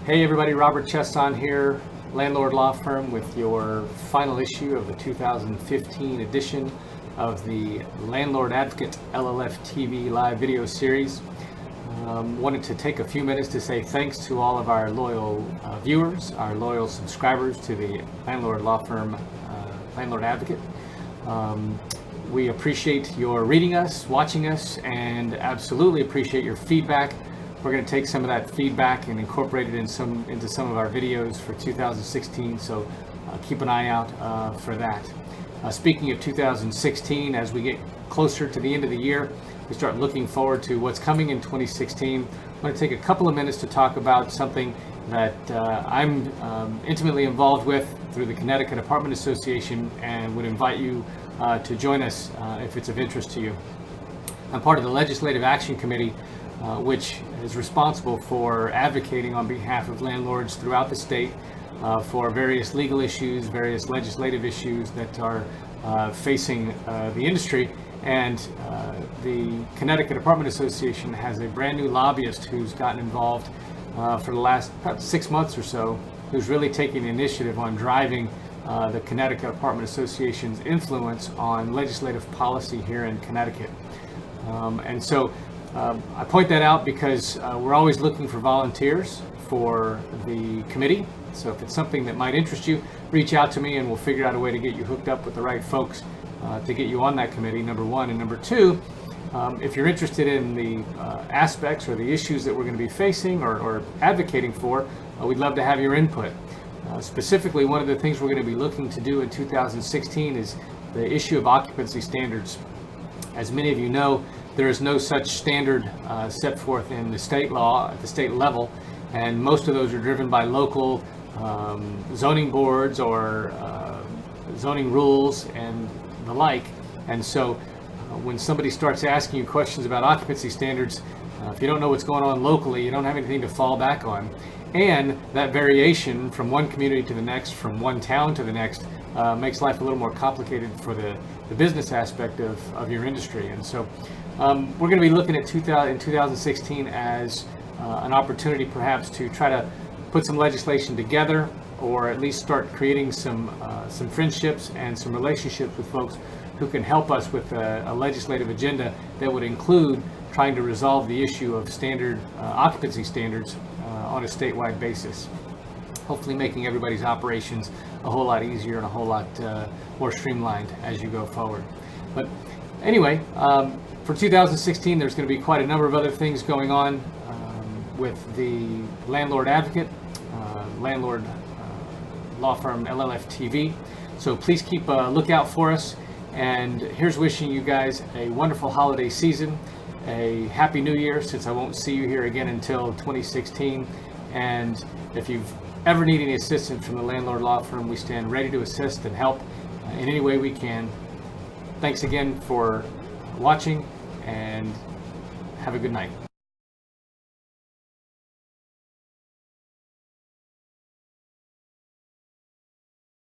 Hey everybody, Robert Chesson here, Landlord Law Firm, with your final issue of the 2015 edition of the Landlord Advocate LLF TV live video series. Wanted to take a few minutes to say thanks to all of our loyal viewers, our loyal subscribers to the Landlord Law Firm Landlord Advocate. We appreciate your reading us, watching us, and absolutely appreciate your feedback. We're going to take some of that feedback and incorporate it into some of our videos for 2016, so keep an eye out for that. Speaking of 2016, as we get closer to the end of the year, we start looking forward to what's coming in 2016. I'm going to take a couple of minutes to talk about something that I'm intimately involved with through the Connecticut Apartment Association, and would invite you to join us if it's of interest to you. I'm part of the Legislative Action Committee, which is responsible for advocating on behalf of landlords throughout the state for various legal issues, various legislative issues that are facing the industry. And the Connecticut Apartment Association has a brand new lobbyist who's gotten involved for the last about 6 months or so, who's really taking the initiative on driving the Connecticut Apartment Association's influence on legislative policy here in Connecticut. I point that out because we're always looking for volunteers for the committee. So if it's something that might interest you, reach out to me and we'll figure out a way to get you hooked up with the right folks to get you on that committee, number one. And number two, if you're interested in the aspects or the issues that we're going to be facing or advocating for, we'd love to have your input. Specifically, one of the things we're going to be looking to do in 2016 is the issue of occupancy standards. As many of you know, there is no such standard set forth in the state law at the state level, and most of those are driven by local zoning boards or zoning rules and the like. And so when somebody starts asking you questions about occupancy standards, if you don't know what's going on locally, you don't have anything to fall back on. And that variation from one community to the next, from one town to the next, makes life a little more complicated for the business aspect of your industry. And so we're going to be looking at 2016 as an opportunity perhaps to try to put some legislation together, or at least start creating some friendships and some relationships with folks who can help us with a legislative agenda that would include trying to resolve the issue of standard occupancy standards on a statewide basis. Hopefully making everybody's operations a whole lot easier and a whole lot more streamlined as you go forward. But anyway, for 2016, there's going to be quite a number of other things going on with the Landlord Advocate, Landlord Law Firm LLF TV. So please keep a lookout for us. And here's wishing you guys a wonderful holiday season, a happy new year, since I won't see you here again until 2016. And if you've ever need any assistance from the Landlord Law Firm, we stand ready to assist and help in any way we can. Thanks again for watching, and have a good night.